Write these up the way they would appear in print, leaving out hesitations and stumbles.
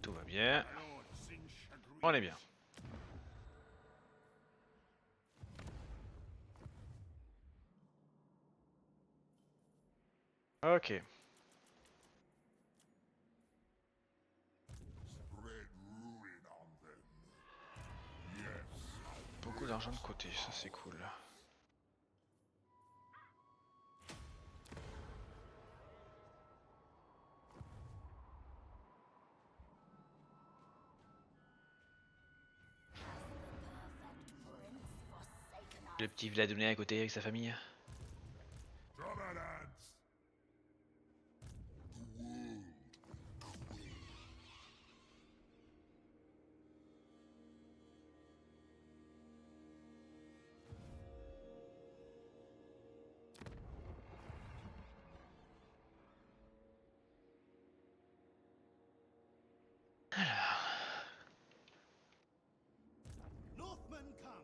Tout va bien. On est bien. Ok. Beaucoup d'argent de côté, ça c'est cool. Le petit Vladounet à côté avec sa famille. Northmen come!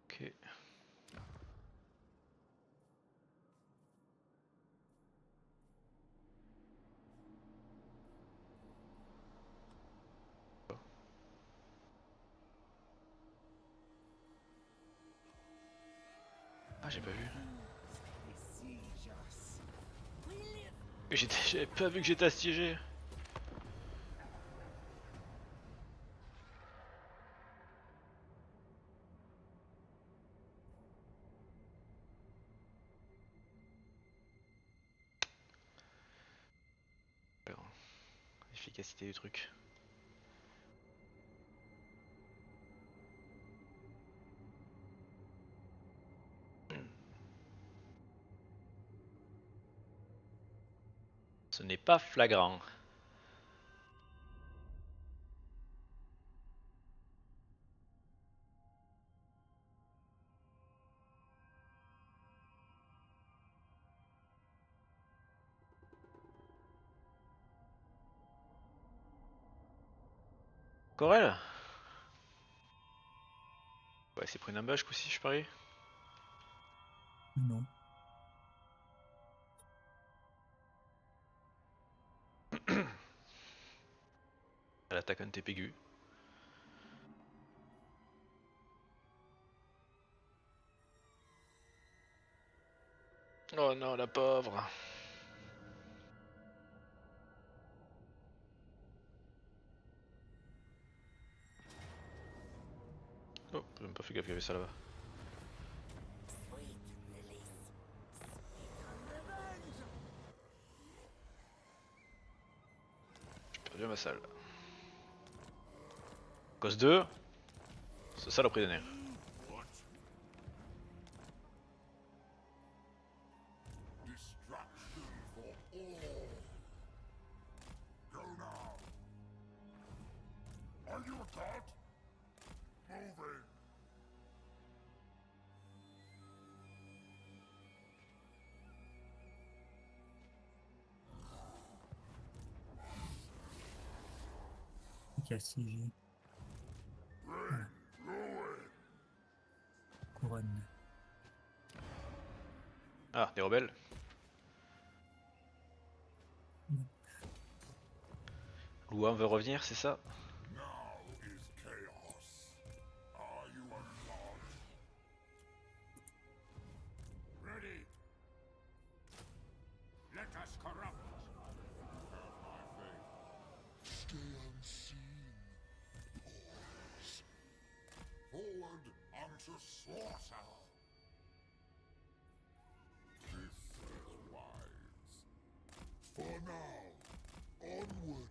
Ok. Ah j'ai pas vu. J'avais pas vu que j'étais assiégé. Alors, efficacité du truc. Ce n'est pas flagrant. Corel? Ouais, c'est pris une ambush aussi, je parie. Non. Elle attaque un TPG. Oh non, la pauvre. Oh, j'ai même pas fait gaffe qu'il y avait ça là-bas. J'ai perdu ma salle. Cause 2, c'est ça le prisonnier. Qui a siégé. Voilà. Couronne. Ah, des rebelles. Louan veut revenir, c'est ça? Let us corrupt! Stay unseen. Pause. Forward unto slaughter. This is wise. For now, onward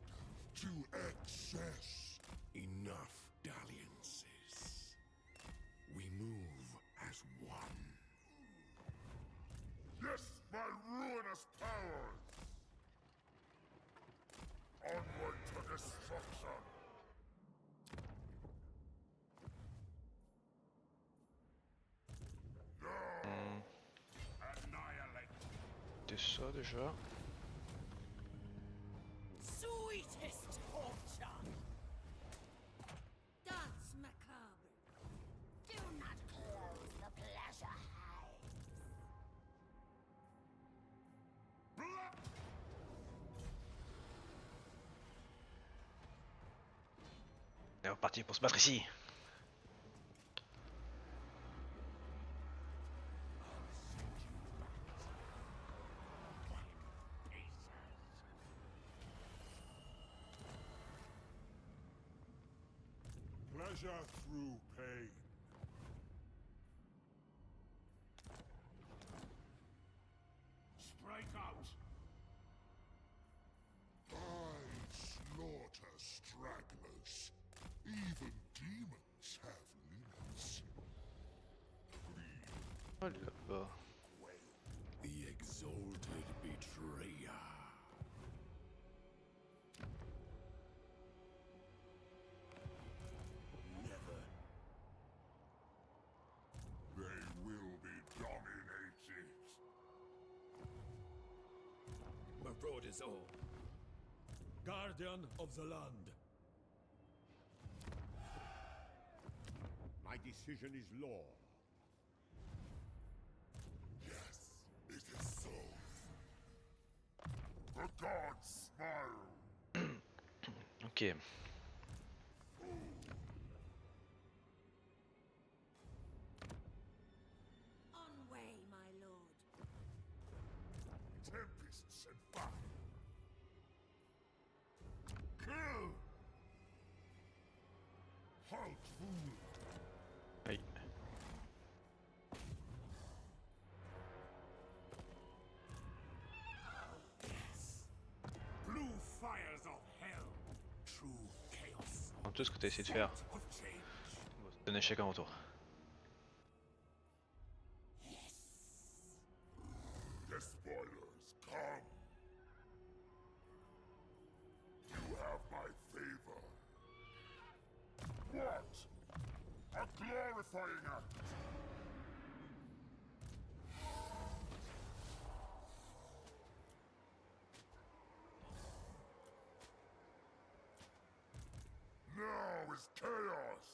to excess. Enough dalliances. We move as one. Yes, my ruinous powers! Onward to destruction! Annihilate! C'était ça déjà. On est reparti pour se battre ici. Pleasure through pain. Strike out! I slaughter stragglers. Even demons have limits. Oh là-bas. The exalted betrayer. Never. They will be dominated. Marauders all. Guardian of the land. My decision is law. Yes, it is so. The gods smile. Ok. On way, my lord. Tempests and fire. Kill! Halt, fool! Aïe. Blue fires of hell. True chaos. En tout ce que t'as essayé de faire. Of change. C'est un échec à mon tour. The spoilers, come! You have my favor. What? A glorifying act! Now is chaos!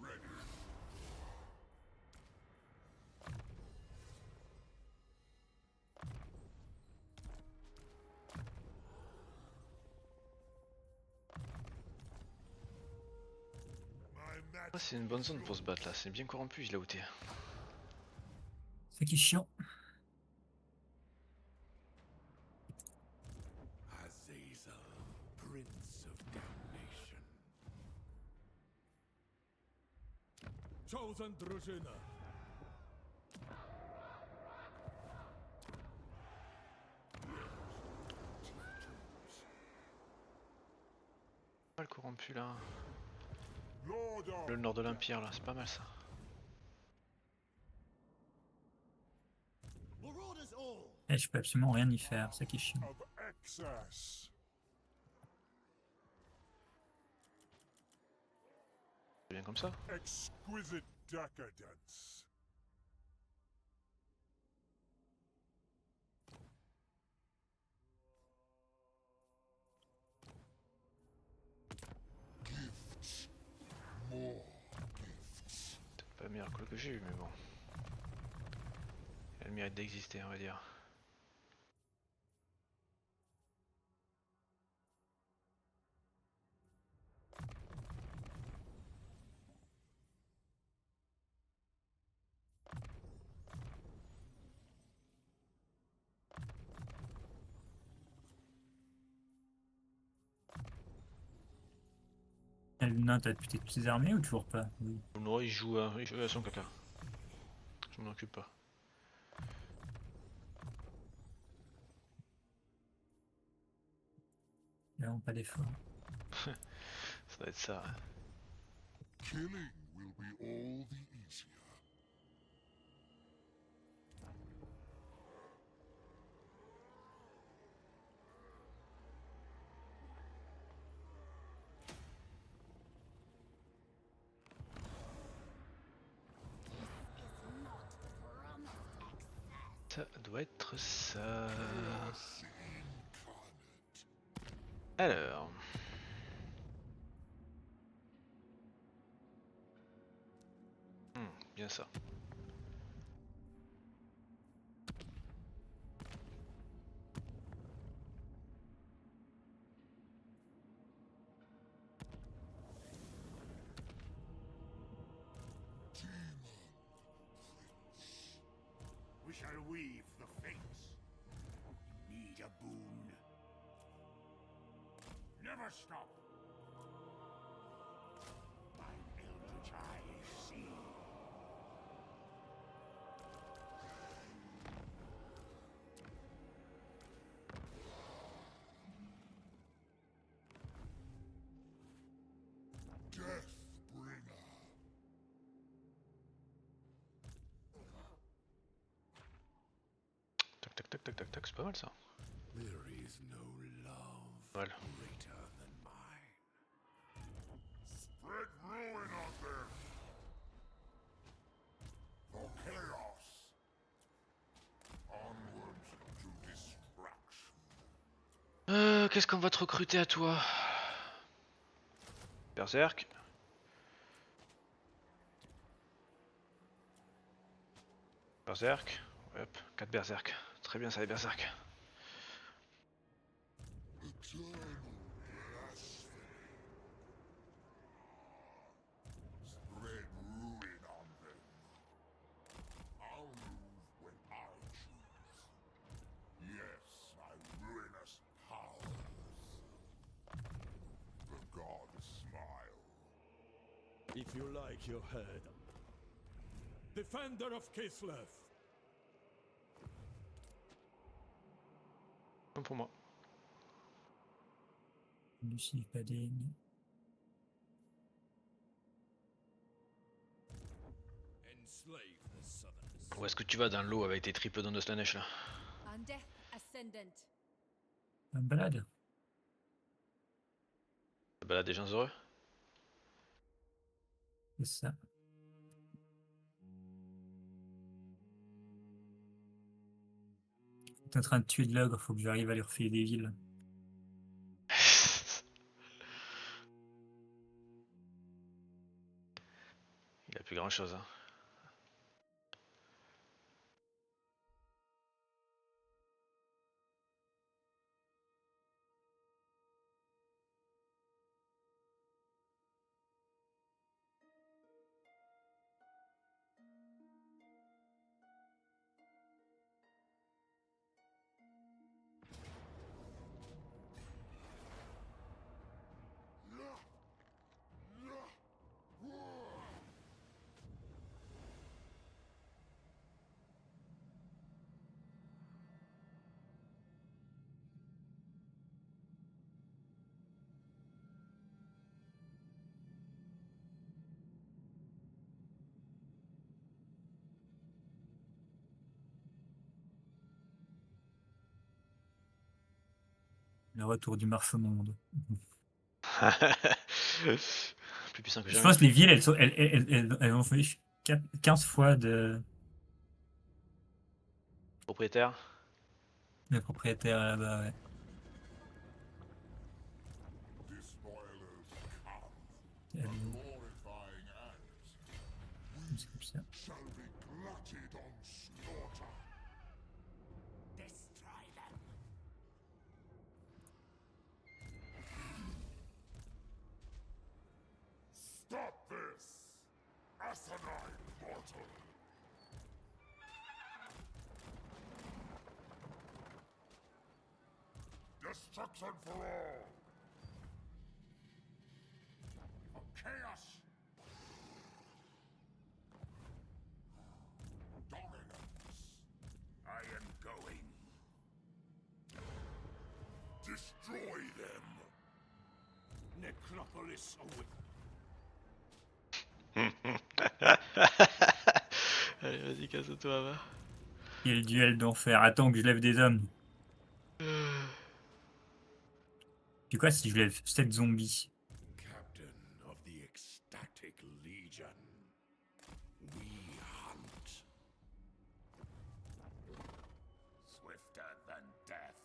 Ready. My Ah, match c'est une bonne zone pour se battre là, c'est bien corrompu, je l'ai outé. C'est qui est chiant. Azazel, Prince of Damnation. Chosen drużyna. Pas le corrompu là. Lord Le of nord de l'Empire là, c'est pas mal ça. Marauders all. Et je peux absolument rien y faire, c'est qui est chiant. of excess. C'est bien comme ça. Exquisite decadence. Gifts. More gifts. C'est pas le meilleur call que j'ai eu, mais bon. Elle mérite d'exister, on va dire. Luna, t'as pété toutes tes armées ou toujours pas? Oui. Non, il joue à son caca. Je m'en occupe pas. Ils n'ont pas d'effort. Ça doit être ça. Hein. Killing will be all the easier. Is not promised excess. Ça doit être ça. Chaos incarnate. Alors. Bien ça. weave the fates. Need a boon. Never stop. Mine eldritch eyes see. Deathbringer. Tac tac tac tac tac tac, c'est pas mal ça. There is no love Voilà. greater than mine. Spread ruin on them. For chaos. Onward to destruction. Qu'est-ce qu'on va te recruter à toi? Berserk. Berserk. Hop, 4 berserk. Très bien ça les berserk. Eternal blasphemy. Spread ruin on them. I'll move when I choose. Yes, my ruinous powers. The gods smile. If you like your head. Defender of Kislev. Comme pour moi. Lucie Paden. Enslave the Southerners. Où est-ce que tu vas dans l'eau avec tes triples dons de Slanesh là? Undeath Ascendant. Une balade. Bah là des gens heureux. C'est ça. T'es en train de tuer de l'ogre, faut que j'arrive à lui refiler des villes. Il a plus grand chose hein. Le retour du marche au monde. Plus puissant que Je jamais. pense que les villes, elles ont fait 15 fois de Propriétaire. propriétaires là-bas, ouais. Despoilers come. Elle- Glorifying act C'est comme ça. shall be glutted on slaughter. Destroy them. Stop this! Asinine mortal! Destruction for all! For chaos. Dominance! I am going. Destroy them! Necropolis away. Allez vas-y casse-toi va. Il y a le duel d'enfer. Attends que je lève des hommes. Puis quoi si je lève 7 zombies? Captain of the Ecstatic Legion. We hunt. Swifter than death.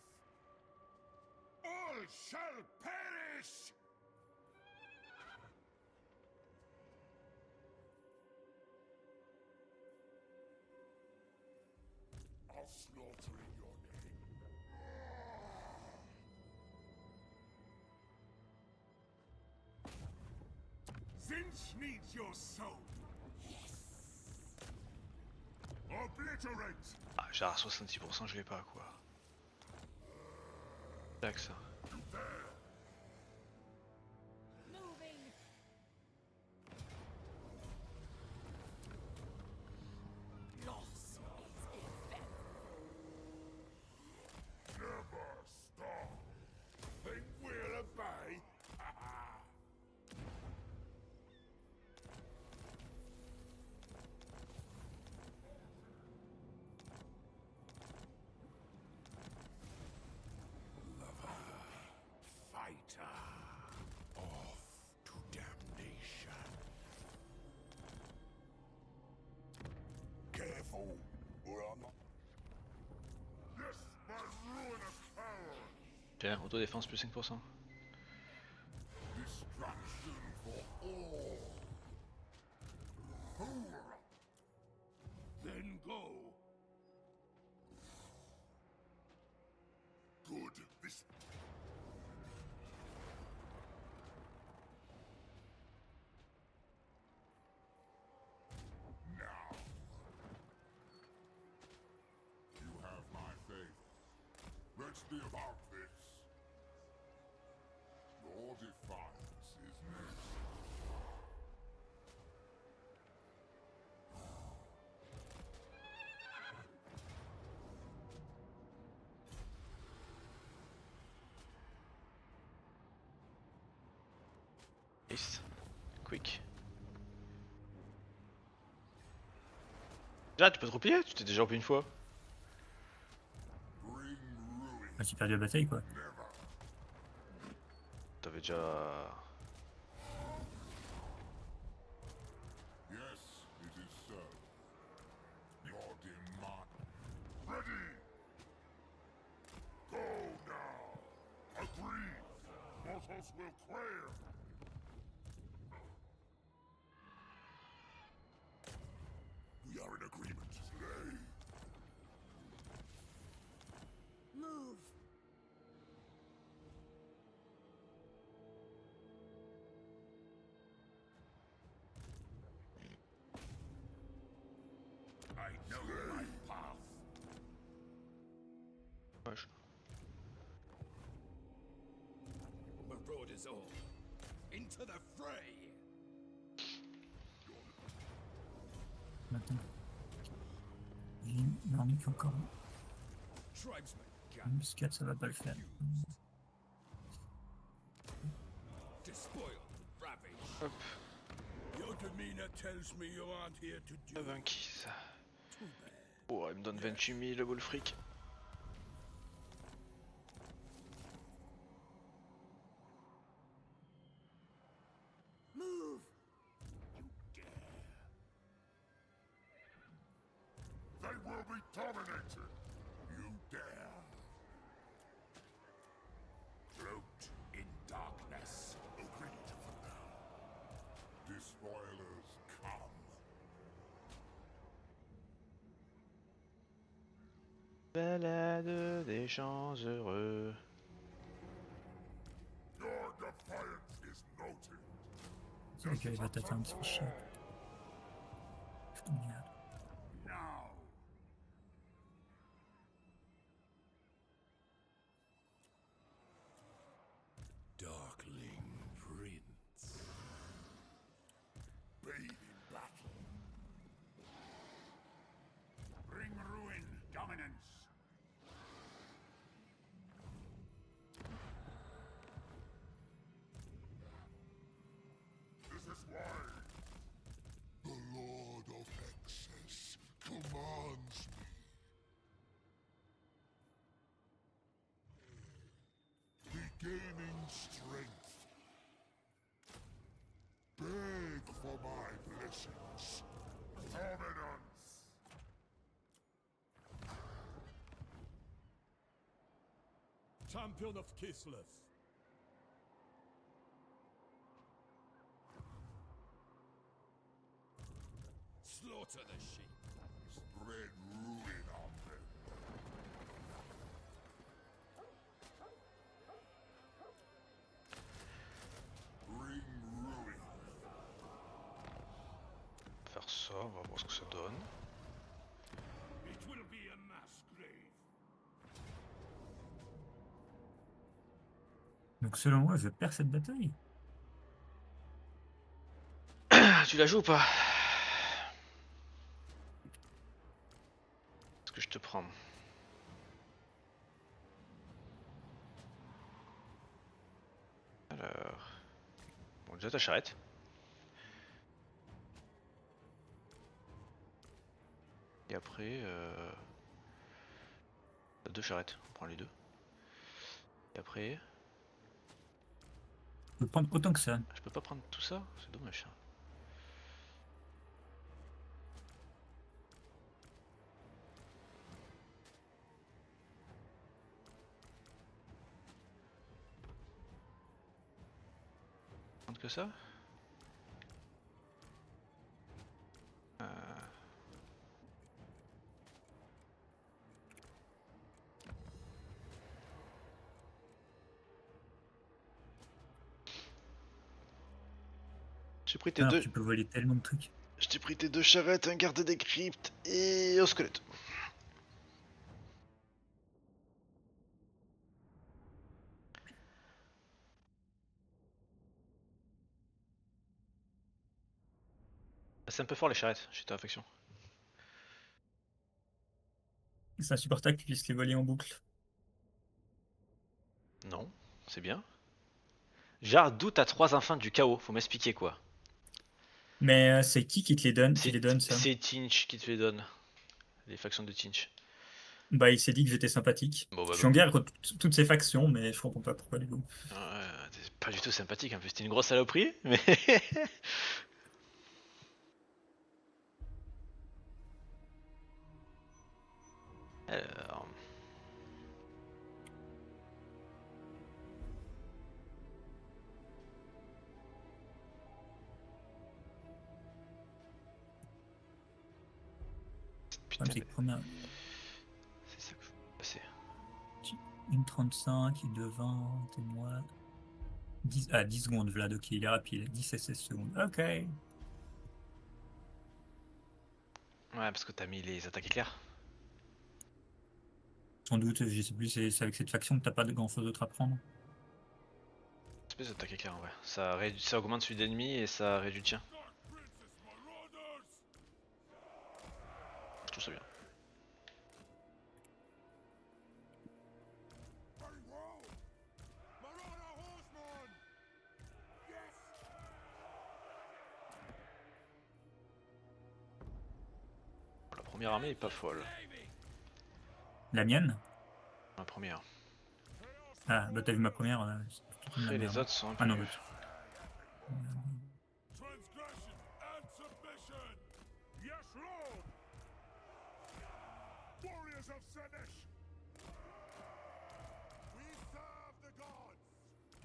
All shall perish! I'll slaughter in your name. Zinch needs your soul. Obliterate! Ah, genre à 66% je l'ai pas quoi. Tac ça. Moving. Loss is ephemeral. Never stop! They will obey! Fighter! Off to damnation! Careful, or I'm not. Yes, my ruinous power! Tiens, autodéfense plus 5%. Destruction for all! Fool! Then go! Good, this. Now. You have my favor. Let's be about this. Your defiance is next. Nice. Quick. Déjà tu peux te replier, tu t'es déjà replié une fois. Bring ruin Bah, j'ai perdu la bataille quoi. never. T'avais déjà... Yes, it is so. Your demand. Ready! Go now! Agreed! Mortals will quail! We are in agreement. Slay! Move. I know my path. Wesh. Marauders all. Into the fray! Maintenant. J'ai une armée qui est encore Tribesmen une embuscade, ça va pas le faire. despoiled, ravaged. Hop, Your demeanor tells me you aren't here to do 20 too bad. Oh, il me donne 28 000 le bol fric. Move. They will be dominated! You dare! Cloaked in darkness. Agreed for now. Despoilers come. Balade des champs heureux. Your defiance is noted. C'est vrai que les batailles un petit peu chier. Merde. Now! Darkling Prince. Bathe in battle. Bring ruin, dominance. This is why the Lord of Excess commands me. Regaining strength. Beg for my blessings. Dominance. Champion of Kislev. Slaughter the sheep. Spread ruin on them. Bring ruin. Faire ça, on va voir ce que ça donne. Donc selon moi, je perds cette bataille. Tu la joues ou pas? Est-ce que je te prends? Alors... Bon, déjà ta charrette. Et après... T'as 2 charrettes, on prend les 2. Et après... Je peux prendre autant que ça. Je peux pas prendre tout ça? C'est dommage ça. Prendre que ça? J'ai pris tes Alors, deux. tu peux voler tellement de trucs. Je t'ai pris tes 2 charrettes, un garde des cryptes et un squelette. C'est un peu fort les charrettes, j'ai ta affection. C'est insupportable que tu puisses les voler en boucle. Non, c'est bien. Genre, d'où t'as 3 enfants du chaos? Faut m'expliquer quoi. Mais c'est qui te les donne, qui les donne ça? C'est Tinch qui te les donne. Les factions de Tinch. Bah, il s'est dit que j'étais sympathique. Bon, bah, Je suis en guerre contre toutes ces factions, mais je comprends pas pourquoi du coup. t'es pas du tout sympathique en plus, t'es une grosse saloperie, mais. Alors. Putain, C'est que première, c'est ça qu'il faut passer. une 35, une de 20, et moi. 10, 10 secondes, Vlad, ok, il est rapide. 10 et 16 secondes, ok. Ouais, parce que t'as mis les attaques éclairs. Sans doute, je sais plus, c'est avec cette faction que t'as pas de grand chose d'autre à prendre. Espèce d'attaque éclair en vrai. Ça augmente celui d'ennemi et ça réduit le tien. Je trouve ça bien. La première armée est pas folle. La mienne? La première. Ah, bah t'as vu ma première, c'est plutôt de la Après les merde. autres sont un peu Ah non, mieux. Transgression and submission. Yes, Lord. Warriors of Senesh. We serve the gods.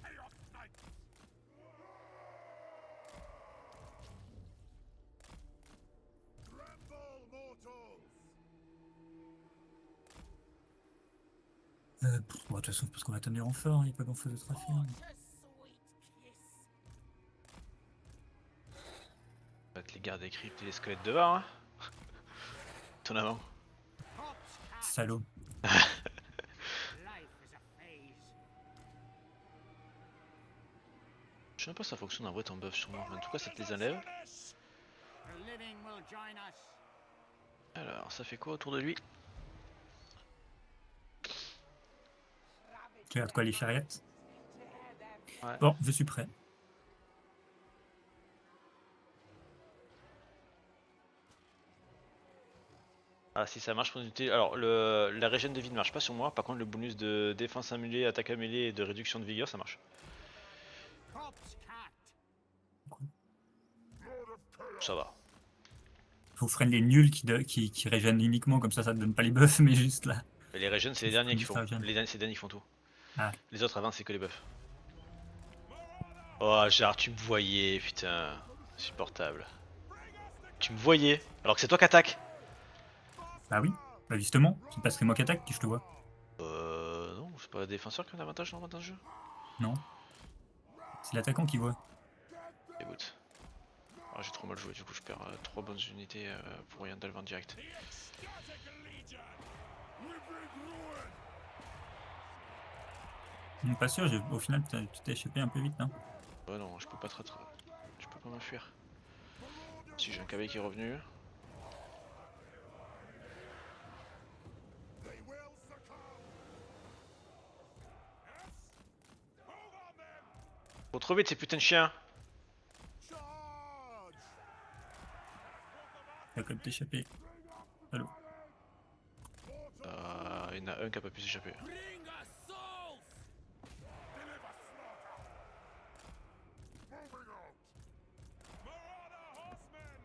Chaos Knights. Tremble, mortals. Bon, de toute façon, parce qu'on va tenir en fort, il n'y a pas grand chose d'autre à faire. What a sweet kiss. On va être les gardes des cryptes et les squelettes devant, hein. Ton avant. Corpse cat. Salaud. Life is a phase. Je sais même pas si ça fonctionne en vrai ton buff sur moi, mais en tout cas ça te les enlève. The living will join us. Alors ça fait quoi autour de lui? Tu regardes quoi, les charrettes? Ouais. Bon, je suis prêt. Ah si ça marche pour une unité. Alors la régène de vie ne marche pas sur moi, par contre le bonus de défense à mêlée, attaque à mêlée et de réduction de vigueur ça marche. Corpse cat. Ça va. Faut freiner les nuls qui régènent uniquement, comme ça te donne pas les buffs, mais juste là. Et les régènes c'est les derniers qui font. Ça régène. C'est les derniers qui font tout. Ah. Les autres avant c'est que les buffs. Oh genre tu me voyais, putain. Insupportable. Tu me voyais, alors que c'est toi qui attaque. Bah oui, bah justement, c'est parce que c'est moi qui attaque que je te vois. Non, c'est pas le défenseur qui a l'avantage dans le jeu. Non. C'est l'attaquant qui voit. Écoute. Ah, j'ai trop mal joué, du coup je perds 3 bonnes unités pour rien d'Alvan direct. Pas sûr, au final, tu t'es échappé un peu vite, hein. Ouais, non, je peux pas je peux pas m'enfuir. Si j'ai un cavalier qui est revenu. They will succumb. Faut trop vite ces putains de chiens. Charge! Tu vas quand même t'échapper. Allô. Il y en a un qui a pas pu s'échapper. Bring us souls! Deliver slaughter! Moving out! Marauder horsemen!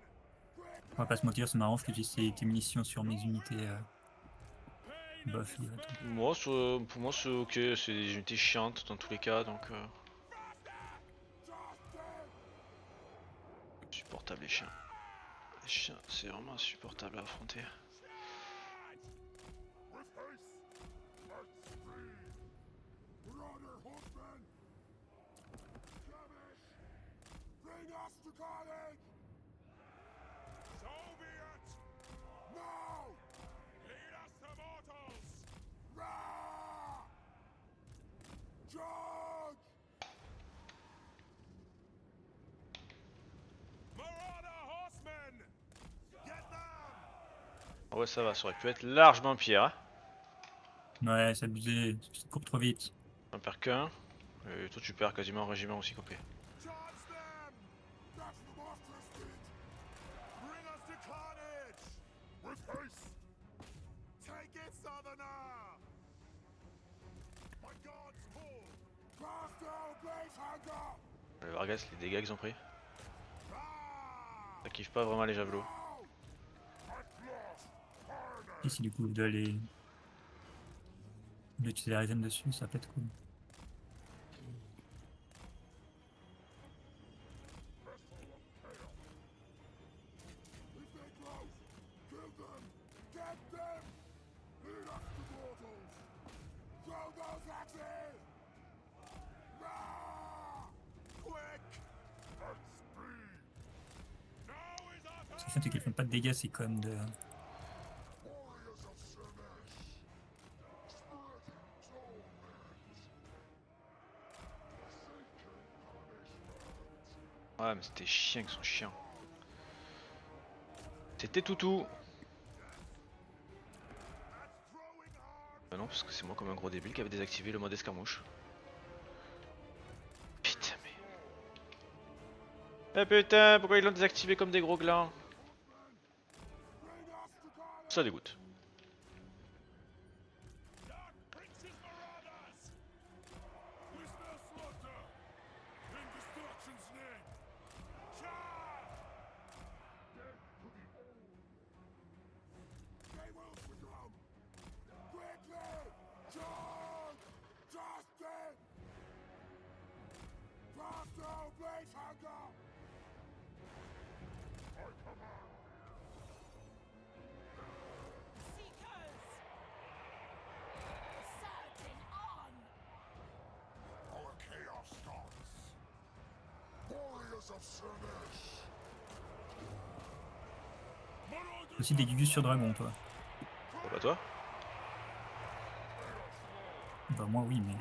On va pas se mentir, ça m'arrange que j'utilise tes munitions sur mes unités buff directement. Moi, pour moi, c'est ok. C'est des unités chiantes dans tous les cas, donc. Supportable les chiens. Les chiens, c'est vraiment insupportable à affronter. With haste! At speed! Marauder horsemen! Skirmish! Bring us to carnage! So be it! Now! Lead us to mortals! Rah! Charge! Marauder horsemen! Get them! Ouais, ça va, ça aurait pu être largement pire. Hein. Ouais, c'est abusé, ça court trop vite. On perd qu'un. Et toi, tu perds quasiment un régiment aussi, copé. Charge them! That's the master's feet! Bring us to carnage! With haste! Take it, Southerner! My guards fall! Cast down Blaze Hanger! Vargas, les dégâts qu'ils ont pris. Ah! Ça kiffe pas vraiment les javelots. At last! Carnage! Et si du coup, d'utiliser la résine dessus, ça peut être cool. If they close, kill them! Get them! Lead us to mortals! Throw those axes! Rah! Quick! At speed! Now is our Ce qui est c'est qu'ils font pas de dégâts, c'est quand même de. Warriors of Slanesh! Spirit and torment! Ouais, mais c'était chiant que son chien. C'était toutou. Bah non, parce que c'est moi comme un gros débile qui avait désactivé le mode escarmouche. Putain, mais. Eh putain, pourquoi ils l'ont désactivé comme des gros glands? Ça dégoûte. Prince's marauders! Whisper slaughter! In destruction's name! Charge! They will succumb! Quickly! Charge! Justin! Cast down Blaze Hanger! I command! Seekers! Surging on! Our chaos starts! Warriors of Slanesh! Aussi des gugus sur dragon, toi. Bon bah toi. Bah, moi, oui, mais.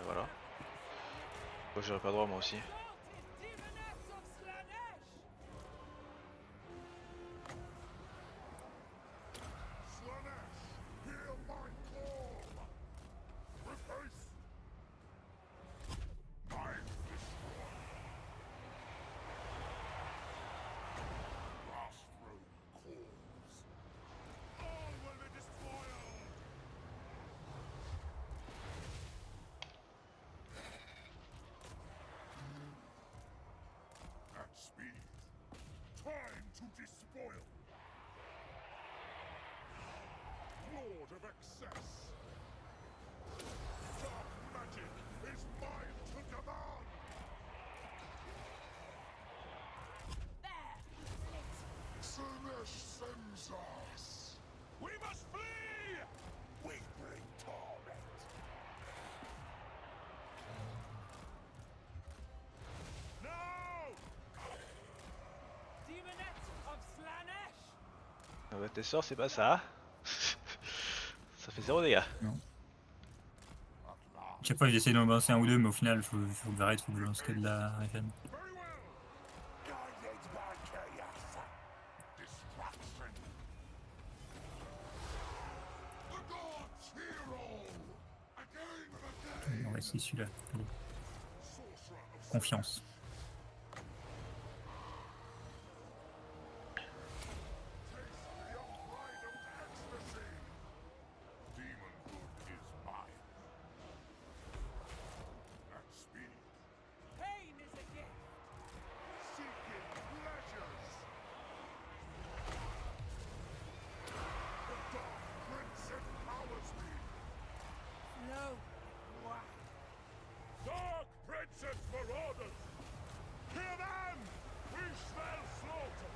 Voilà. Moi j'aurais pas droit moi aussi. Demoness of Slanesh! Slanesh! Hear my call! With haste! Knife destroy! Blast through cores! All will be destroyed! At speed! Time to despoil! Lord of excess! Dark magic is mine to demand! There! It! Slanesh sends us! We must flee! We bring torment! No! Demoness of Slanesh! Ah bah tes sorts c'est pas ça. Ça fait 0 dégâts. Non. At Chaque fois, j'essaie d'en lancer un ou deux, mais au final, il faut que j'arrête, faut que je lance que de la régène. Very well. Guided by chaos. Destruction. The gods hero. Again and again. On va essayer celui-là. Allez, Sorcerer of confiance. taste the unbridled ecstasy. Demonhood is mine. At speed. Pain is a gift. Seeking pleasures. The Dark Prince empowers me. Flow like wine. Dark Princess marauders! Hear them! We shall slaughter!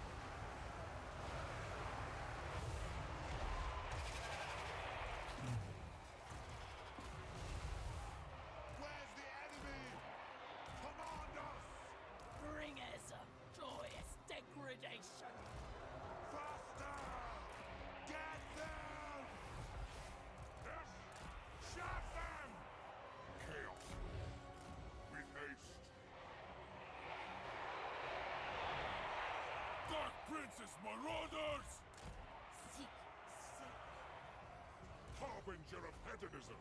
Where's the enemy? Command us! Bringers of joyous degradation. Faster! Get them! Yes! Shut them! Chaos. With haste. Dark Princess marauders! Seek, seek. Harbinger of hedonism.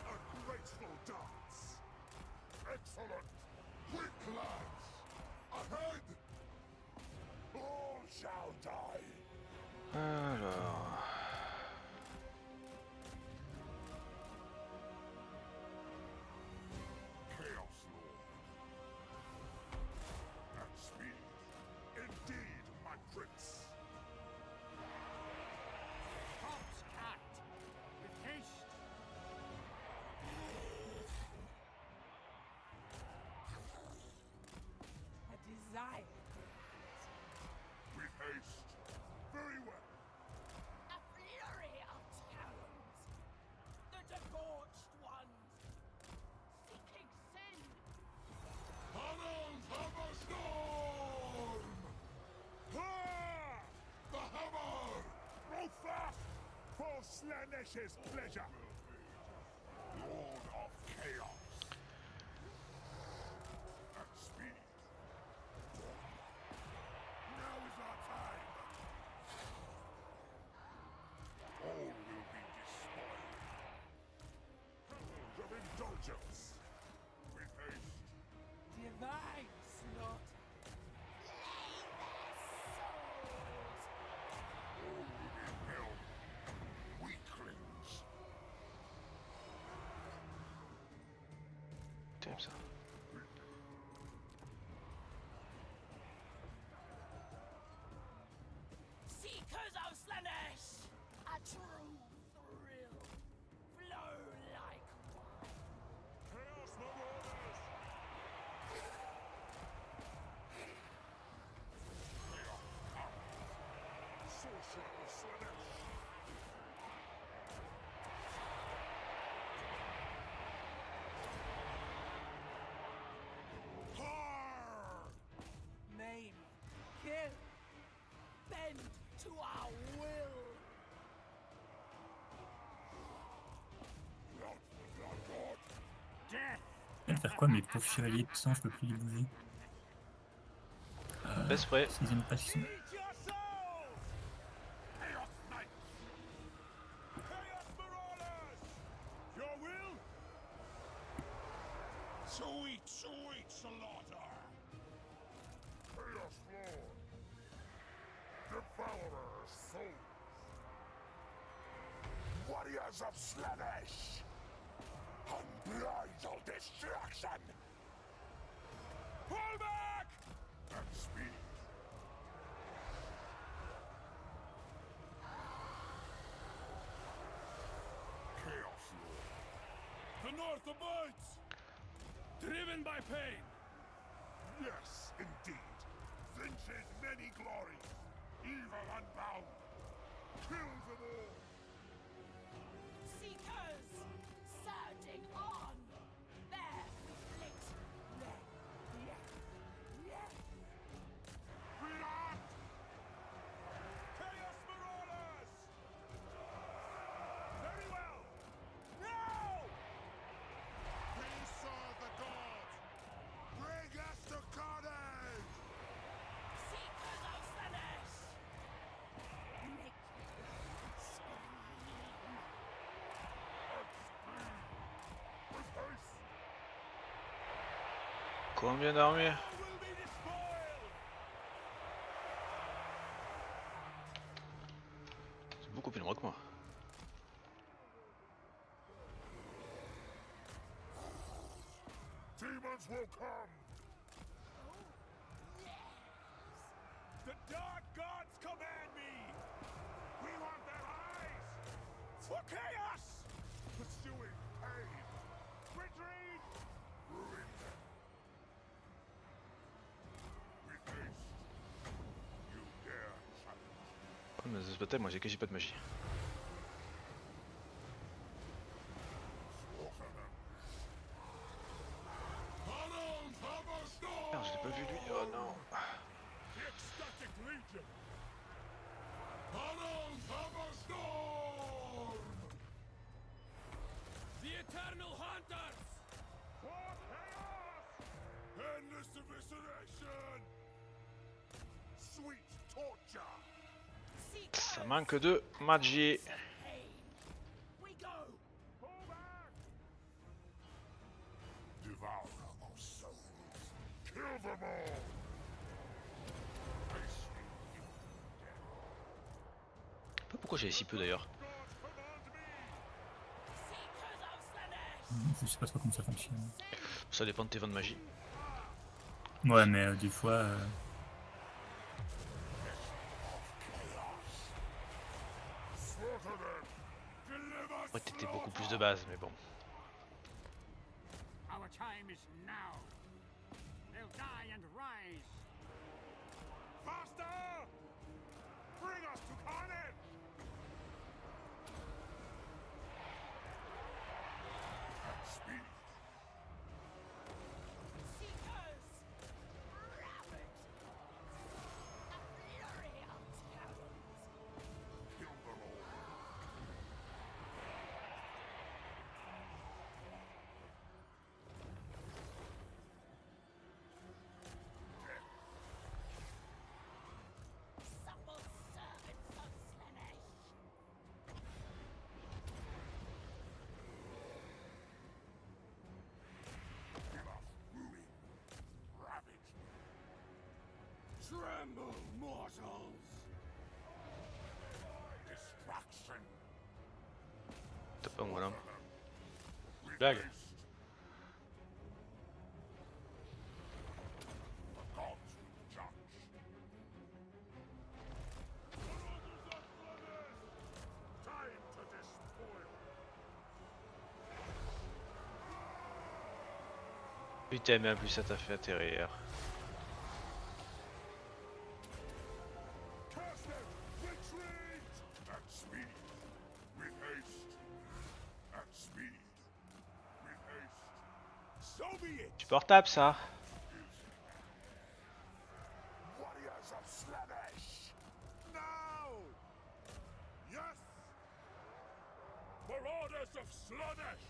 A graceful dance. Excellent. Quick, lads. Ahead. All shall die. Alors. Chaos Lord. At speed. Indeed, my prince. Hops cat. With haste. A desire. With haste. Very well. A flurry of talons. The debauched ones. Seeking sin. Tunnels of a storm! Ha! The hammer! Roll fast! For Slanesh's pleasure! Lord of Chaos! At speed. Now is our time! All will be despoiled. Petals of indulgence! With haste. Divine slaughter. All within hell. Weaklings. Terrible ça. Seekers of Slanesh. A true thrill. Flow like wine. Chaos Marauders! Chaos Powers! Sorcerer of Slanesh! Har! Maim. Kill. Bend to our will. Blood, blood god! Death. Je vais faire quoi, mes pauvres chevaliers de sang, je peux plus les bouger. Baisse près. Sixième pression. Eat your souls! Chaos Knights! Chaos Marauders! Your will? Sweet, sweet slaughter! Chaos Lord! Devourer of souls! Warriors of Slanesh! Unbridled destruction! Pull back! At speed. Chaos Lord. The North abides! Driven by pain! Yes, indeed. Vinces many glories. Evil unbound. Kill them all. Seekers. Surging on. There we flit. There. Yes. Yes. React! Chaos Marauders! Very well! Now! Combien d'armées? C'est beaucoup plus nombreux que moi. Demons will come! The dark gods command me! We want their eyes! For chaos! Pursuing pain! Retreat! Ruin them! With haste! You dare challenge! Oh, mais ce bataille, moi j'ai quasi pas de magie. Slaughter them! Tunnels of a storm! Merde, je l'ai pas vu lui. Oh non. The ecstatic legion! Tunnels of a storm! The Eternal Hunters! For chaos! Endless evisceration! Sweet torture! Ça manque de magie. We go. Pull back! Devourer of souls! Kill them all! Face me, you dead! Je sais pas pourquoi j'avais si peu d'ailleurs. Gods command me! Seekers of Slanesh. Je sais pas trop comment ça fonctionne. Ça dépend de tes vents de magie. Ouais, mais des fois. Slaughter them! Deliver Ouais, t'étais beaucoup plus de base, mais bon. Our time is now. They'll die and rise. Faster! Bring us to carnage! At speed! Seekers. Ravage. A flurry of talent. Kill them all! Supple servants of Slanesh. Enough ruin! Ravage! Tremble, mortals! Destruction! T'as pas moi là. With Blague. haste! The gods will judge! Time to despoil! Putain, mais en plus ça t'a fait atterrir. Curse them! Retreat! At speed! With haste! At speed! With haste! So be it! Tu portable ça? Warriors of Slanesh! Now! Yes! Marauders of Slanesh!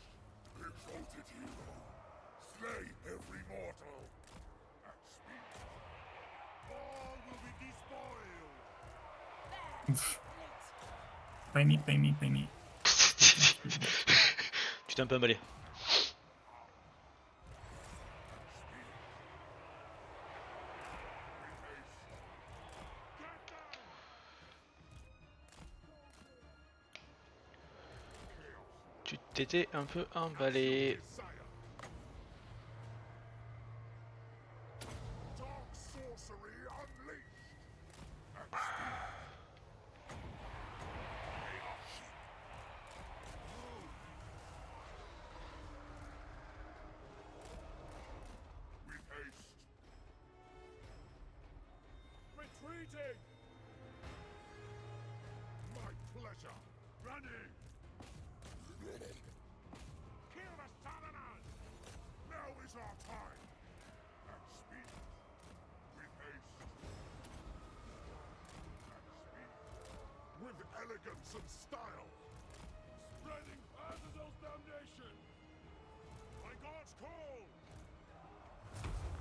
Exalted hero! Slay every mortal! At speed! All will be despoiled! There. Split. Pay me, pay me, pay me. Tu t'es un peu emballé. Tu t'étais un peu emballé. Sire! Dark sorcery unleashed! At speed! Chaos sheep! With haste! Retreating! My pleasure! Running! Kill the Southerners! Now is our time! At speed! With haste! At speed! With elegance and style! Spreading Azazel's damnation! My God's call!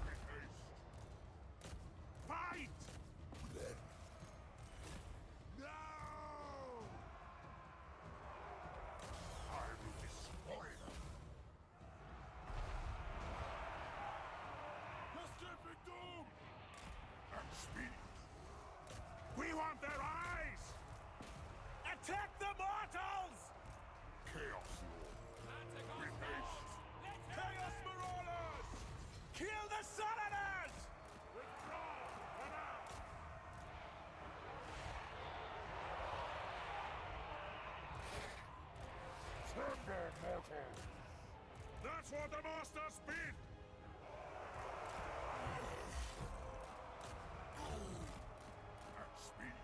With haste! Fight! No! I will destroy them! for the master's bid! At speed.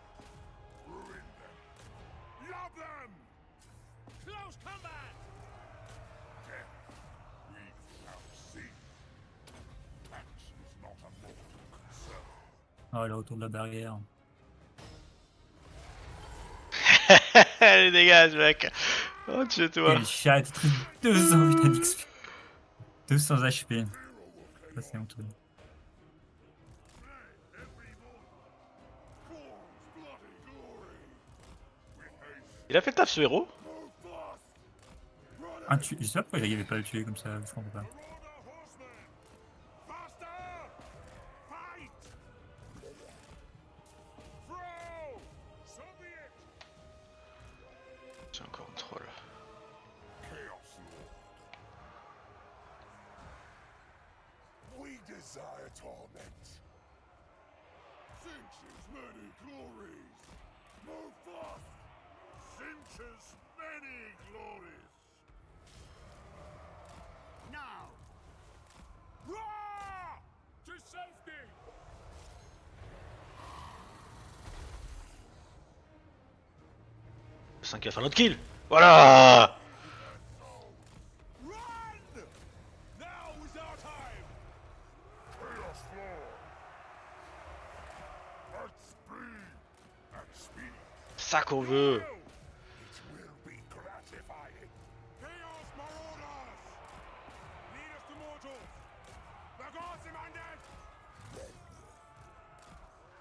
Ruin them. Love them! Close combat! Death we shall see. That is not a mortal concern. Oh, elle est autour de la barrière. Allez, dégage, mec. Oh, Et tue-toi. le chat est très 200 putain d'XP. 200 HP. Ça, c'est honteux. Every mortal. Form's bloody glory. We haste. Il a fait le taf, ce héros. Move fast! Run Un tu... Je sais pas pourquoi il avait pas le tué comme ça, je comprends pas. Marauder horsemen! Faster! Fight! Throw! So be it! C'est encore un troll. Chaos Lord. We desire torment. Sinch's many glories. Move fast! Sinch's many glories. Now! Roar! To safety! Le 5 a fait un autre kill. Voilà. Run! Now is our time! Chaos Lord! At speed! At speed! Ça qu'on veut. It will be gratifying! Chaos Marauders! Lead us to mortals! The gods demanded!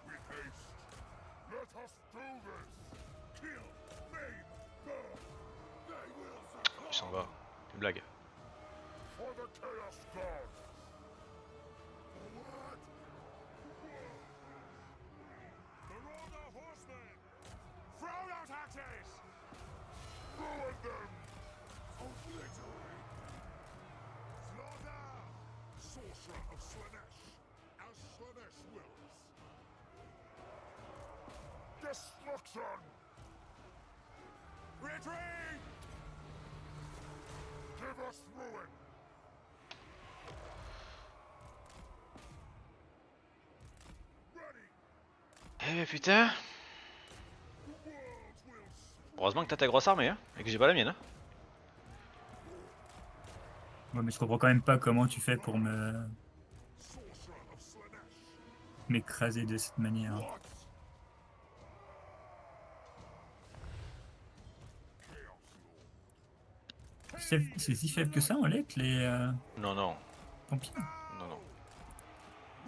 With haste! Let us do this! Kill! Maim! Burn! They will Il s'en succumb! va. Une blague. For the Chaos Gods! Forward! Marauder horsemen! Throw out axes! Ruin them! Obliterate! Slaughter! Sorcerer of Slanesh! As Slanesh wills! Destruction! Retreat! Give us ruin! Ready! Eh putain. The world will split! Heureusement que t'as ta grosse armée, hein. Et que j'ai pas la mienne, hein. Ouais, mais je comprends quand même pas comment tu fais pour Sorcerer of Slanesh! m'écraser de cette manière. What? Chaos Lord! C'est si faible que ça en lec, les Non, non. pompiers. Non, non.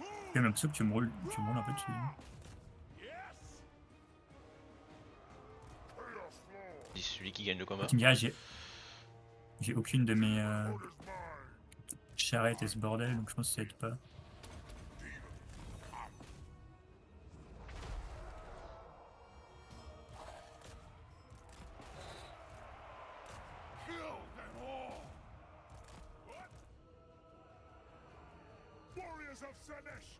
J'ai même l'impression que tu me roules un peu dessus. Yes! Chaos Lord! Dis celui qui gagne le combat. Tu me diras, j'ai aucune de mes What is mine? charrettes et ce bordel, donc je pense que ça aide pas. Kill them all! What? Warriors of Slanesh!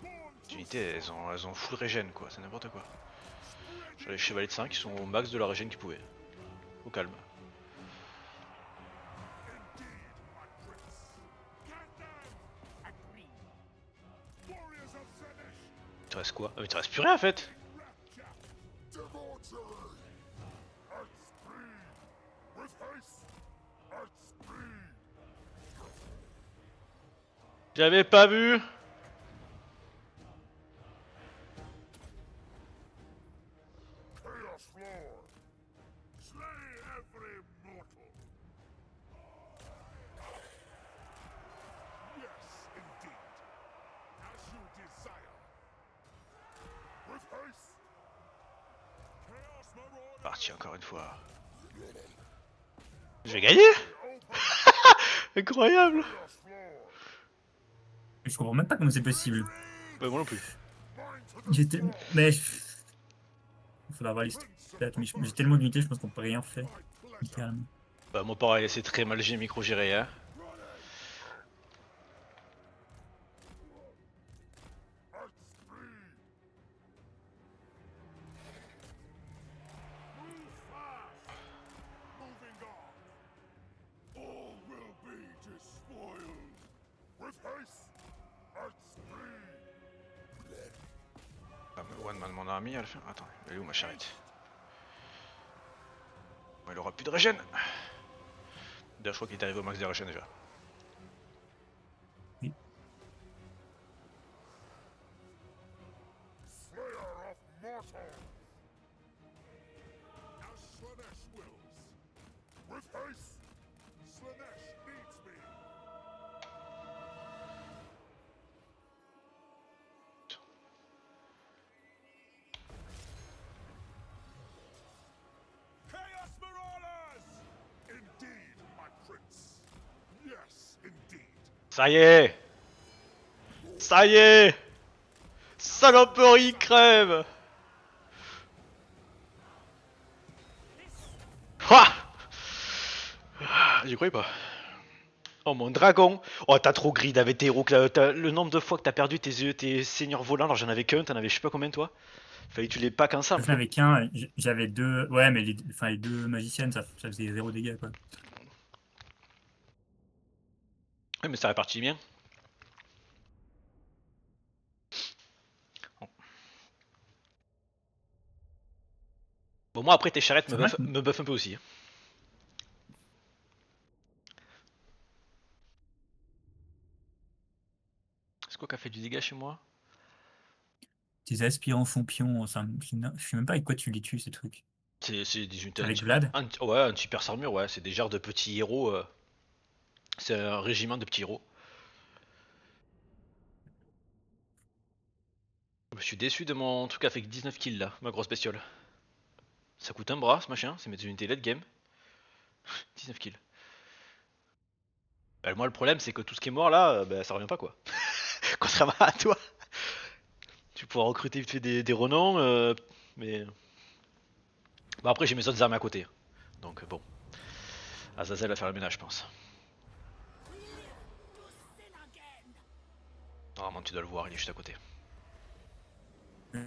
Born Les to unités, elles ont full régène, quoi. C'est n'importe quoi. J'ai les chevaliers de 5 qui sont au max de la régène qu'ils pouvaient. Au calme. indeed, my prince! Get them! Agree. Warriors of Slanesh! Il te reste quoi? Ah mais il te reste plus rien en fait. Rapture! Debauchery! At speed! With haste! At speed! J'avais pas vu. Chaos Lord! Slay every mortal! Yes, indeed! As you desire! With haste! Chaos Marauder! Parti encore une fois. Je vais gagner. Incroyable. Chaos Lord! Je comprends même pas comment c'est possible. Bah moi non plus. Mine to the J'étais. sword! Mais. Il faudra avoir les stats, mais j'ai tellement d'unités, je pense qu'on peut rien faire. My pleasure! Littéralement. Bah moi pareil, c'est très mal micro-géré, hein. At speed! Move fast! Moving on! one man mon army à la fin. Attends, elle est où ma charrette? Bon, il aura plus de régène. D'ailleurs, je crois qu'il est arrivé au max de régène déjà. Slayer of mortals! As Slanesh wills. With haste! Slanesh needs me! Chaos Marauders! Indeed, my prince. Yes, indeed. Ça y est! Ça y est! Saloperie crève! Ha! J'y croyais pas. Oh mon dragon! Oh t'as trop grid avec tes héros, le nombre de fois que t'as perdu tes seigneurs volants, alors j'en avais qu'un, t'en avais je sais pas combien toi? Fallait que tu les packs ensemble. Je n'avais qu'un, j'avais deux. Ouais, mais les deux magiciennes, ça faisait 0 dégâts, quoi. Ouais mais ça répartit bien. Bon moi après tes charrettes C'est vrai me buffent un peu aussi. C'est quoi qui a fait du dégât chez moi? tes aspirants font pion, je sais même pas avec quoi tu les tues, ces trucs. C'est des unités Avec Vlad? ouais, anti-perce armure, ouais, c'est des genres de petits héros. C'est un régiment de petits héros. Je suis déçu de mon truc avec 19 kills là, ma grosse bestiole. Ça coûte un bras ce machin, c'est mes unités late game. 19 kills. Bah, moi le problème c'est que tout ce qui est mort là, bah, ça revient pas quoi. Contrairement à toi. Tu pourras recruter vite fait des renoms, mais... Bon après j'ai mes autres armes à côté. Donc bon. Azazel va faire le ménage je pense. Live to sin again. Normalement tu dois le voir, il est juste à côté. They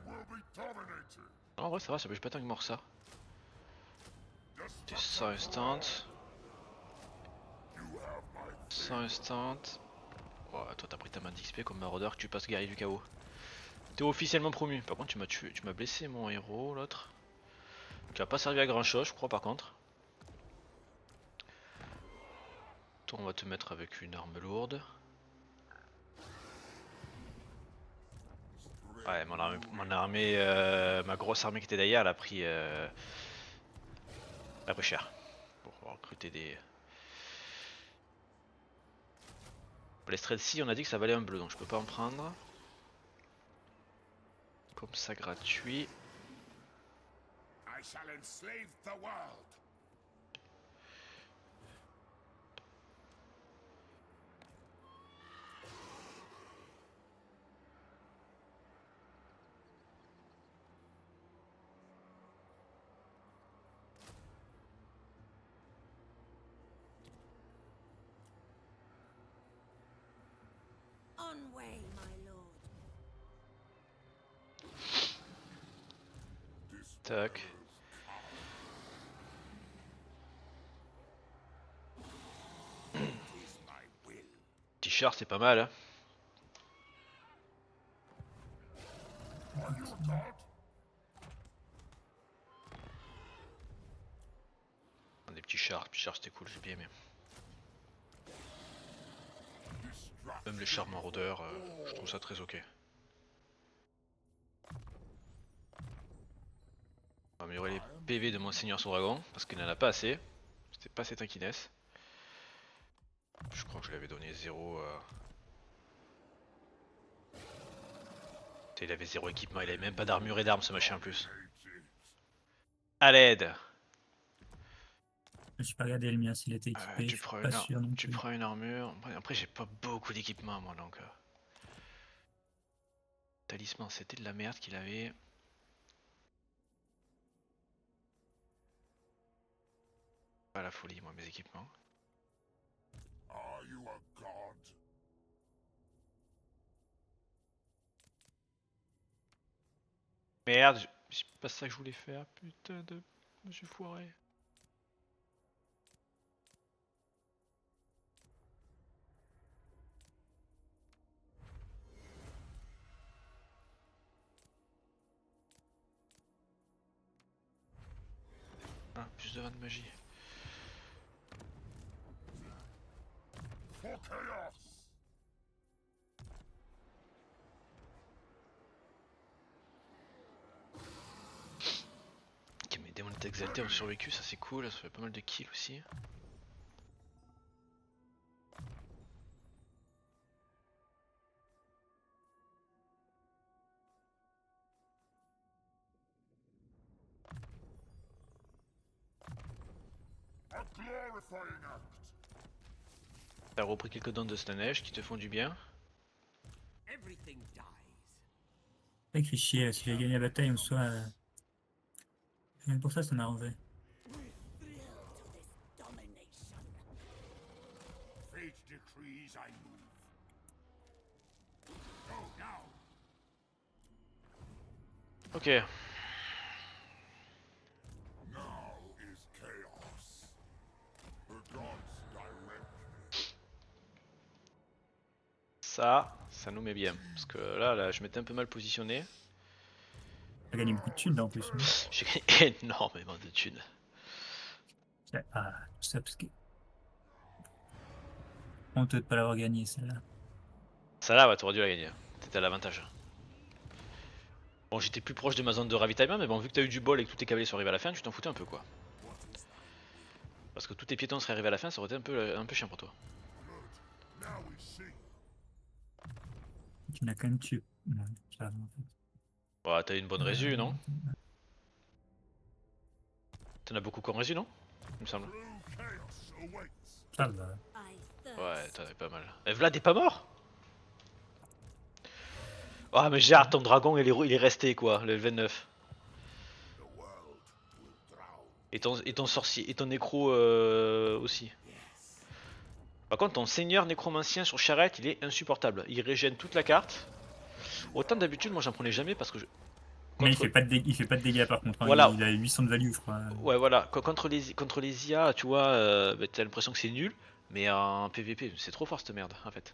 will be dominated. Non, en vrai ça va, ça bouge pas tant que mort ça. T'es sans instant. You have my Sans instant. Ouais, toi t'as pris ta main d'XP comme maraudeur que tu passes guerrier du chaos. T'es officiellement promu. Par contre tu m'as tué, tu m'as blessé mon héros l'autre. Tu as pas servi à grand chose je crois par contre. Toi on va te mettre avec une arme lourde. Ouais ma grosse armée qui était derrière elle a pris cher. Pour recruter des... Les Streltsy on a dit que ça valait un bleu donc je peux pas en prendre. Comme ça gratuit. I shall enslave the world. On way, my lord. Tac. Is my will. T-shirt c'est pas mal hein. Are you a god? Des petits chars c'était cool, j'ai bien aimé. Distract. Même les chars maraudeurs, je trouve ça très ok. On va améliorer les PV de mon seigneur sous dragon, parce qu'il n'en a pas assez. C'était pas assez taquinesse. Je crois que je lui avais donné 0. Il avait 0 équipement, il avait même pas d'armure et d'armes ce machin en plus. A l'aide! J'ai pas regardé le mien s'il était équipé, je suis pas sûr non Tu plus. prends une armure. Après j'ai pas beaucoup d'équipement moi donc. Talisman c'était de la merde qu'il avait. Pas la folie moi mes équipements. Are you a god? Merde, c'est pas ça que je voulais faire, putain de... Je me suis foiré. besoin de magie. For chaos! Ok, mes démons exaltés ont survécu, ça c'est cool, ça fait pas mal de kills aussi. A glorifying act! T'as repris quelques dents de neige qui te font du bien. Everything dies. Pas écrit chier, si j'avais gagné la bataille en soi. Rien que pour ça, ça m'arrangeait. We're thrilled to this domination. Fate decrees I move. Go now. Ok. Now is chaos. The gods direct. Ça nous met bien. Parce que là, je m'étais un peu mal positionné. T'as gagné beaucoup de thunes là en plus. J'ai gagné énormément de thunes. Ah, tout ça parce que. Honteux de pas l'avoir gagné celle-là. Ça là, ouais, t'aurais dû la gagner. T'étais à l'avantage. Bon, j'étais plus proche de ma zone de ravitaillement, mais bon, vu que t'as eu du bol et que tous tes cavaliers sont arrivés à la fin, tu t'en foutais un peu quoi. Parce que tous tes piétons seraient arrivés à la fin, ça aurait été un peu chiant pour toi. Now we see. Tu m'as quand même tué. Non, ça va, en fait. Ouais, t'as eu une bonne résu, non? T'en as beaucoup comme résu, non? Il me semble. True chaos awaits. Ça va. I thirst. Ouais, t'en avais pas mal. Et Vlad est pas mort? Ah, mais Gérard, ton dragon, il est resté quoi, le 29. The world will drown. Et ton sorcier, et ton nécro aussi. Par contre, ton seigneur nécromancien sur charrette, il est insupportable. Il régène toute la carte. Autant d'habitude, moi j'en prenais jamais parce que je. Mais il Contre- fait pas de dégâts, il fait pas de dégâts par contre. Hein. Voilà. Il a 800 de value, je crois. Ouais, voilà. Contre les IA, tu vois, bah, t'as l'impression que c'est nul. Mais en PVP, c'est trop fort cette merde en fait.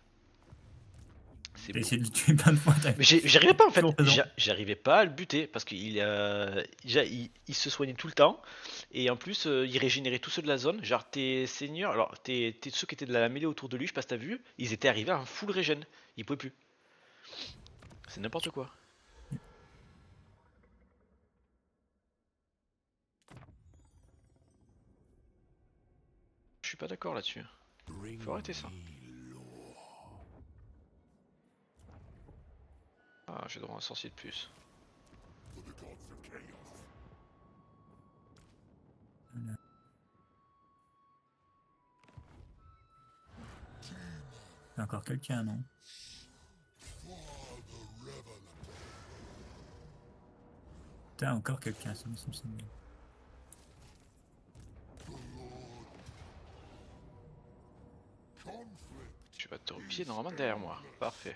C'est T'as beau. essayé de le tuer plein de fois. t'as- Mais j'arrivais pas en fait, Toujours présent. j'arrivais pas à le buter parce qu'il déjà, il se soignait tout le temps et en plus il régénérait tous ceux de la zone. Genre tes seigneurs, alors ceux qui étaient de la mêlée autour de lui, je sais pas si t'as vu, ils étaient arrivés à un full régène, ils pouvaient plus. C'est n'importe quoi. Je suis pas d'accord là-dessus. Faut arrêter ça. Ah, j'ai droit à un sorcier de plus. For the gods of chaos. Il y a encore quelqu'un, non? T'as encore quelqu'un, ça me semble. Tu vas te replier normalement derrière moi. Parfait.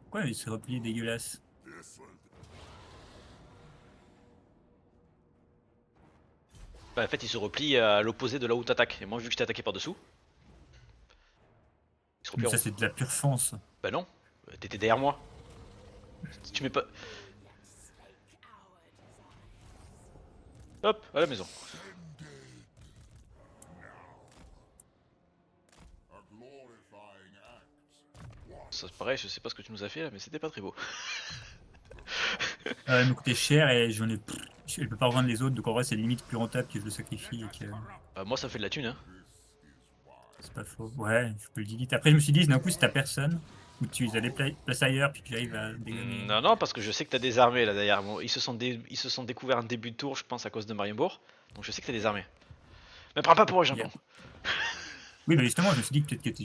Pourquoi il s'est replié dégueulasse? This will Bah, en fait, il se replie à l'opposé de là où t'attaques. Et moi, vu que je t'ai attaqué par dessous, il se replie Mais en ça, haut. c'est de la pure France. Bah non, t'étais derrière moi. Si tu mets pas. Hop, à la maison. a glorifying act. Ça, pareil, je sais pas ce que tu nous as fait là, mais c'était pas très beau. Il me coûtait cher et j'en ai. Je peux pas revendre les autres, donc en vrai, c'est limite plus rentable que je le sacrifie et que. Bah, moi, ça fait de la thune, hein. C'est pas faux. Ouais, je peux le delete. Après, je me suis dit, d'un coup, si t'as personne, ou tu les as déplacés ailleurs, puis que j'arrive à dégommer. Non, non, parce que je sais que t'as des armées là derrière. Bon, ils se sont découverts un début de tour, je pense, à cause de Marienbourg. Donc je sais que t'as des armées. Mais prends pas pour un jambon. Oui, mais justement, je me suis dit que peut-être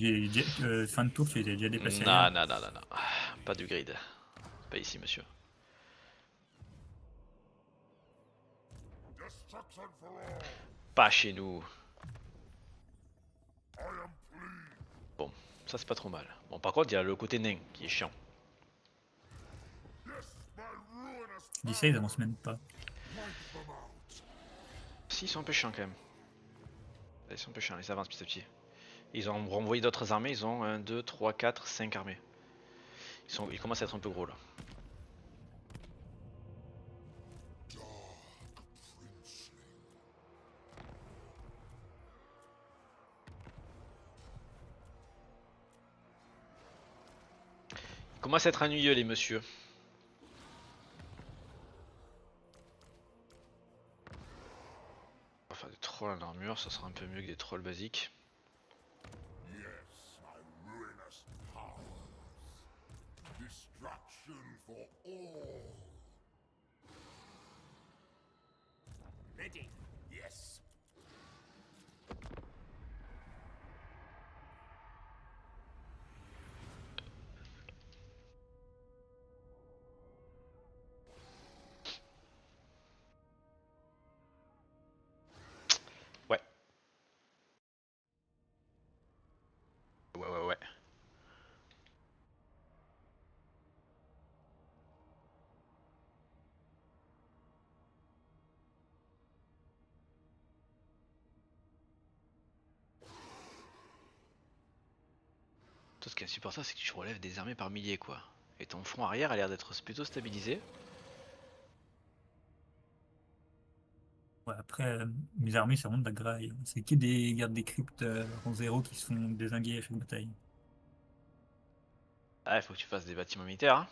que fin de tour, tu les as déjà déplacés Non, ailleurs. non, non, non, non. Pas de grid. Pas ici, monsieur. Destruction for all. Pas chez nous. I am pleased. Ça, c'est pas trop mal. Bon, par contre, il y a le côté nain qui est chiant. Yes, my ruinous Je dis ça, ils avancent même pas. wipe them out. Si, ils sont un peu chiants quand même. Ils sont un peu chiants, ils avancent petit à petit. Ils ont renvoyé d'autres armées, ils ont 1, 2, 3, 4, 5 armées. Ils commencent à être un peu gros là. Dark princeling. commence à être ennuyeux les messieurs. On va faire des trolls en armure, ça sera un peu mieux que des trolls basiques. Yes, my ruinous powers. Destruction for all. Ready. Yes. Ouais. Ouais. Tout ce qui est insupportable, c'est que tu relèves des armées par milliers, quoi. Et ton front arrière a l'air d'être plutôt stabilisé. Ouais, après, mes armées, ça monte de la graille. C'est que des gardes des cryptes en zéro qui se font dézinguer à chaque bataille. Ah, il faut que tu fasses des bâtiments militaires, hein.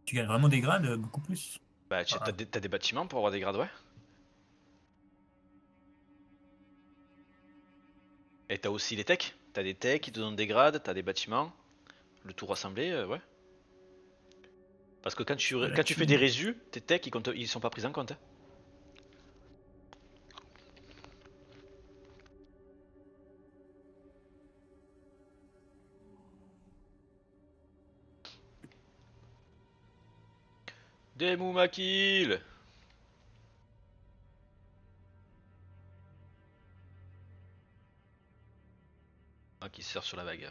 Tu gagnes vraiment des grades, beaucoup plus. Bah, Ah, t'as des bâtiments pour avoir des grades, ouais. Et t'as aussi les techs. T'as des techs qui te donnent des grades, t'as des bâtiments. Le tout rassemblé, ouais. Parce que c'est pas la quand tu fais des thune. résus, tes techs ils sont pas pris en compte, hein. Des moumakil. Ah, qui se sert sur la vague.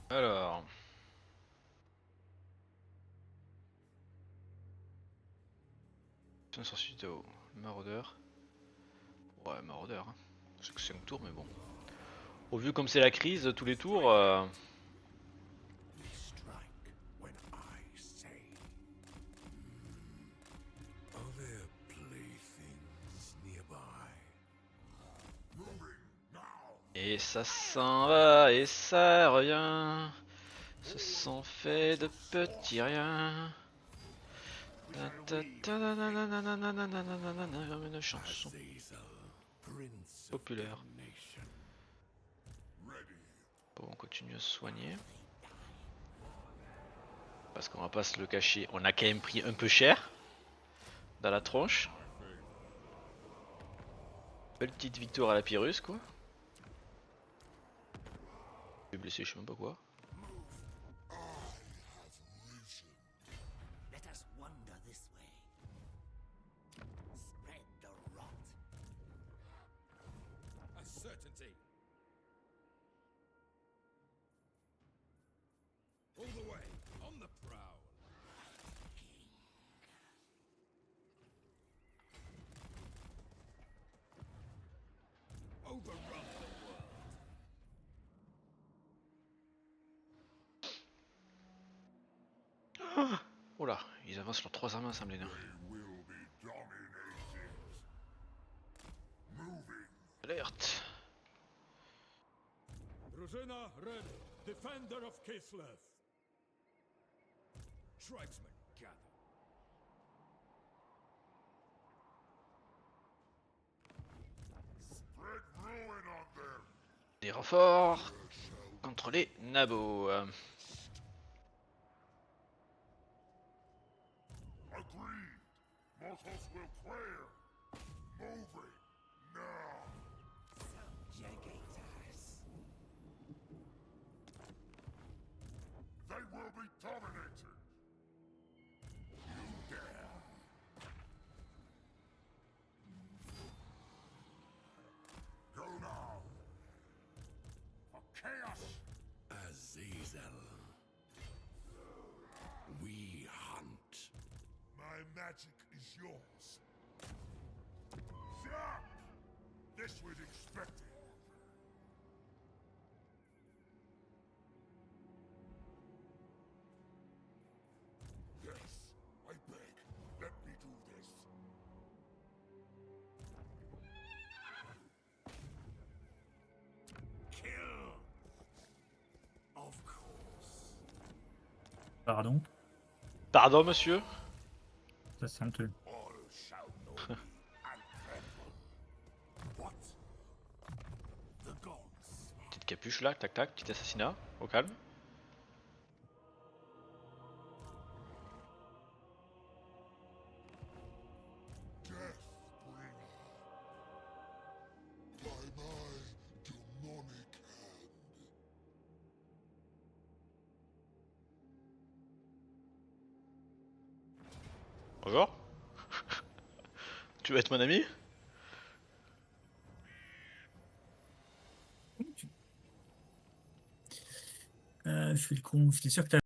Alors. Sur suite au maraudeur. Ouais, maraudeur, hein. C'est que 5 tours, mais bon. Au vu comme c'est la crise, tous les tours. We strike when I say. Are there playthings nearby? Moving now. Et ça s'en va et ça revient. Ce sont faits de petits riens. Comme une chanson Azazel, Prince of populaire. Damnation. Ready. Bon, on continue à se soigner. Parce qu'on va pas se le cacher, on a quand même pris un peu cher. Dans la tronche. Belle petite victoire à la Pyrrhus, quoi. Je suis blessé, je sais même pas quoi. Let us wander this way. Spread the rot. A certainty. All the way, on the prowl. Overrun the world. Oh là, ils avancent leurs 3 armées ensemble, les nains. They will be dominated. Moving. Alerte. Rosena Red, defender of Kislev. Tribesmen gather. Spread ruin on them. Des renforts contre les nabos. Agreed. Mortals will clear. Moving now. Subjugators. They will be dominated. You dare. Go now. For chaos. Azazel. We hunt. My magic is yours. Zap! This was expected. Yes, I beg. Let me do this. Pardon, Pardon, monsieur. ça c'est honteux. All shall know me and tremble. What? The gods. Petite capuche là, tac tac, petit assassinat, au calme. Death bringer. By my demonic hand. Bonjour. Tu veux être mon ami? Je fais le con, j'étais sûr que